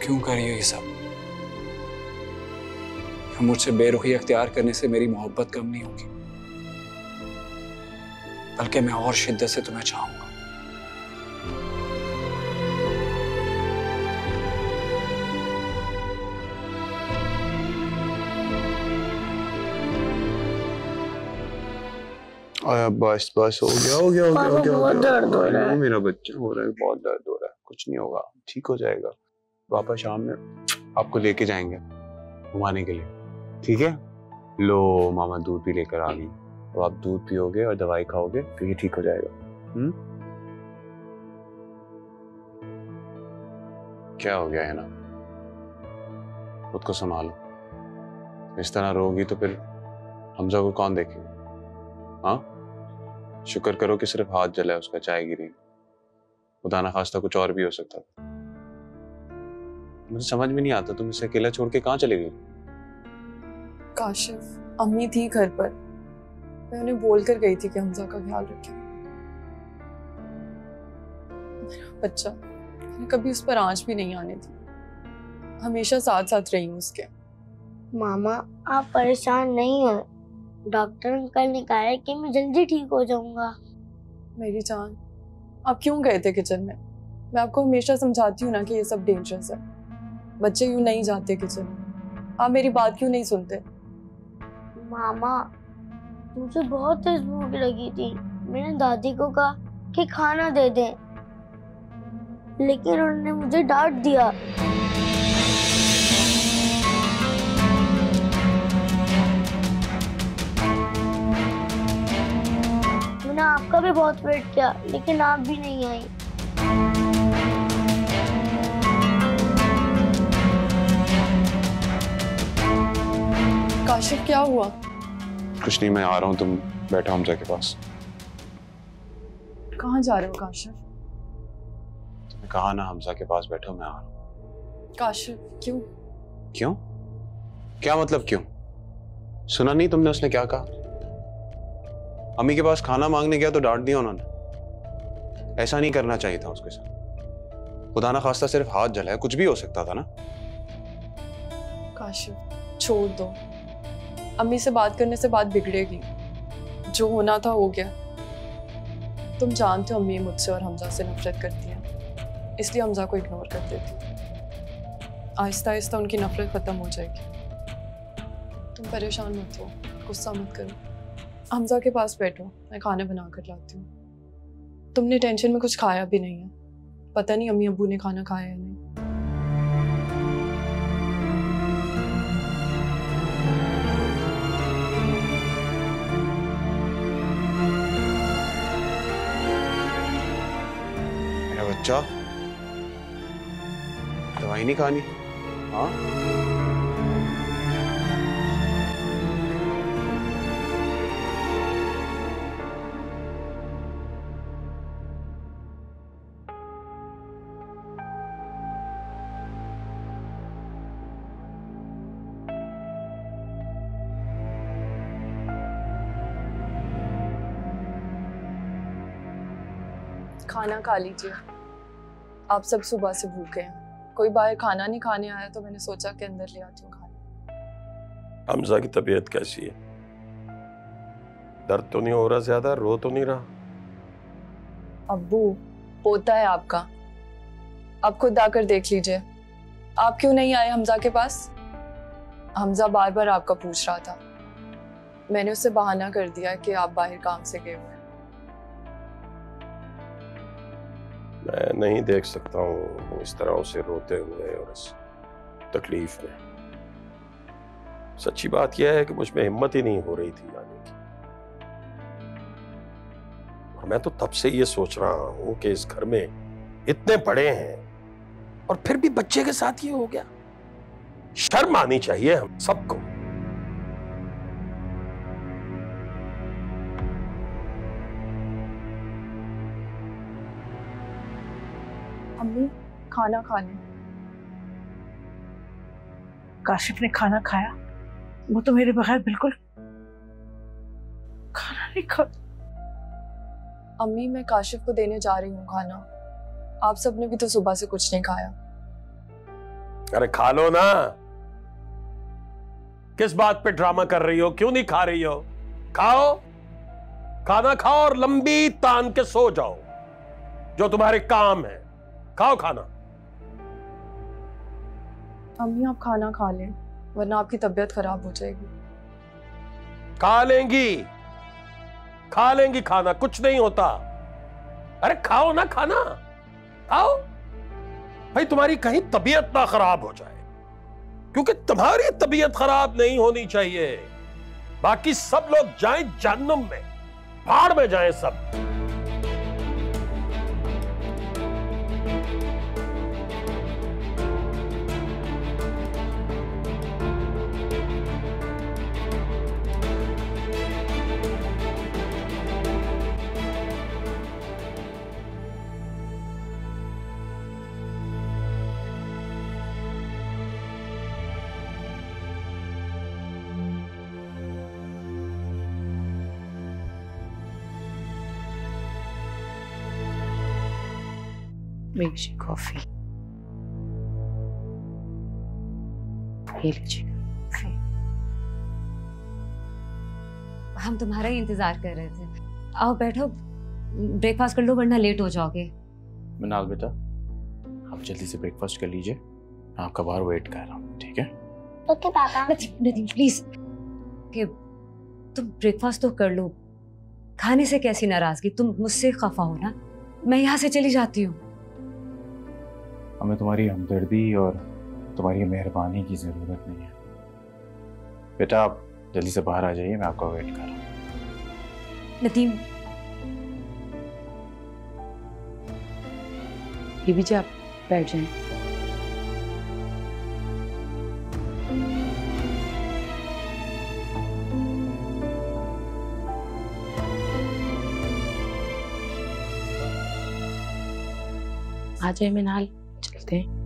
क्यों कर रही हो ये सब? मुझसे बेरुखी अख्तियार करने से मेरी मोहब्बत कम नहीं होगी, बल्कि मैं और शिद्दत से तुम्हें चाहूंगा। बस बस हो गया बहुत दर्द हो रहा है। मेरा बच्चा हो रहा है, बहुत दर्द हो रहा है। कुछ नहीं होगा, ठीक हो जाएगा। पापा शाम में आपको लेके जाएंगे घुमाने के लिए, ठीक है? लो मामा दूध भी लेकर आ गई, तो आप दूध पियोगे और दवाई खाओगे तो ये ठीक हो जाएगा। क्या हो गया है ना, खुद को संभालो। इस तरह रोगी तो फिर हमजा को कौन देखेगा? हाँ, शुक्र करो कि सिर्फ हाथ जला है उसका, चाय गिरी। खुदा ना खास्ता कुछ और भी हो सकता था। मुझे समझ में नहीं आता तुम इसे अकेला छोड़ के कहाँ चले गई? काशिफ, अम्मी थी घर पर, मैं उन्हें बोल कर गई थी कि हमजा का ख्याल रखें। मेरा बच्चा, मैंने कभी उस पर आंच भी नहीं आने दी, हमेशा साथ साथ रही हूँ उसके। मामा आप परेशान नहीं हो, डॉक्टर अंकल ने कहा है कि मैं जल्दी ठीक हो जाऊंगा। मेरी जान, आप क्यों गए थे किचन में? मैं आपको हमेशा समझाती हूँ ना कि ये सब डेंजरस है, बच्चे यूं नहीं जाते किचन में। आप मेरी बात क्यों नहीं सुनते? मामा मुझे बहुत तेज भूख लगी थी, मैंने दादी को कहा कि खाना दे दें, लेकिन उन्होंने मुझे डांट दिया। मैंने आपका भी बहुत वेट किया, लेकिन आप भी नहीं आई। काशिफ क्या हुआ? कुछ नहीं, मैं आ रहा हूँ, तुम बैठो हमजा के पास। कहाँ जा रहे हो काशिफ? तुमने कहा ना हमजा के पास बैठो, मैं आ रहा हूँ। काशिफ क्यों? क्यों? क्या मतलब क्यों? सुना नहीं तुमने उसने क्या कहा? अम्मी के पास खाना मांगने गया तो डांट दिया उन्होंने। ऐसा नहीं करना चाहिए था उसके साथ। खुदा ना खास्ता सिर्फ हाथ जला है, कुछ भी हो सकता था ना। काशिफ छोड़ दो, अम्मी से बात करने से बात बिगड़ेगी। जो होना था हो गया। तुम जानते हो अम्मी मुझसे और हमजा से नफरत करती हैं, इसलिए हमजा को इग्नोर कर देती। आहिस्ता आहिस्ता उनकी नफरत खत्म हो जाएगी। तुम परेशान मत हो, गुस्सा मत करो। हमजा के पास बैठो, मैं खाना बना कर लाती हूँ। तुमने टेंशन में कुछ खाया भी नहीं है, पता नहीं अम्मी अब्बू ने खाना खाया या नहीं। मेरा बच्चा, दवाई नहीं खानी? हाँ, खाना खा लीजिए। आप सब सुबह से भूखे हैं, कोई बाहर खाना नहीं खाने आया तो मैंने सोचा कि अंदर ले आती हूँ खाना। हमजा की तबीयत कैसी है? दर्द तो नहीं हो रहा ज्यादा? रो तो नहीं रहा? अब्बू, पोता है आपका, आप खुद आकर देख लीजिए। आप क्यों नहीं आए हमजा के पास? हमजा बार बार आपका पूछ रहा था, मैंने उससे बहाना कर दिया कि आप बाहर काम से गए हुए। मैं नहीं देख सकता हूँ इस तरह उसे रोते हुए और इस तकलीफ में। सच्ची बात यह है कि मुझ में हिम्मत ही नहीं हो रही थी आने की। और मैं तो तब से ये सोच रहा हूँ कि इस घर में इतने बड़े हैं और फिर भी बच्चे के साथ ये हो गया। शर्म आनी चाहिए हम सबको। अम्मी खाना खा लें। काशिफ ने खाना खाया? वो तो मेरे बगैर बिल्कुल खाना नहीं खा। अम्मी मैं काशिफ को देने जा रही हूँ खाना, आप सबने भी तो सुबह से कुछ नहीं खाया। अरे खा लो ना। किस बात पे ड्रामा कर रही हो? क्यों नहीं खा रही हो? खाओ, खाना खाओ और लंबी तान के सो जाओ, जो तुम्हारे काम है। खाओ खाना। अम्मी आप खाना खा लें, वरना आपकी तबीयत खराब हो जाएगी। खा लेंगी खाना, कुछ नहीं होता। अरे खाओ ना खाना, खाओ भाई, तुम्हारी कहीं तबीयत ना खराब हो जाए, क्योंकि तुम्हारी तबीयत खराब नहीं होनी चाहिए। बाकी सब लोग जाएं जहन्नुम में, भाड़ में जाएं सब। लीजिए कॉफी, ये लीजिए कॉफी। हम तुम्हारा ही इंतजार कर रहे थे। आओ बैठो, ब्रेकफास्ट कर लो वरना लेट हो जाओगे। मृणाल बेटा, आप जल्दी से ब्रेकफास्ट कर लीजिए, मैं आपका बाहर वेट कर रहा हूँ, ठीक है? ओके पापा। नदीम प्लीज, कि तुम ब्रेकफास्ट तो कर लो। खाने से कैसी नाराजगी? तुम मुझसे खफा हो ना, मैं यहाँ से चली जाती हूँ। हमें तुम्हारी हमदर्दी और तुम्हारी मेहरबानी की जरूरत नहीं है बेटा, आप जल्दी से बाहर आ जाइए, मैं आपका वेट कर रहा हूँ। नदीम, बीबी जी आप बैठ जाएं। आ जाए मृणाल, चलते हैं।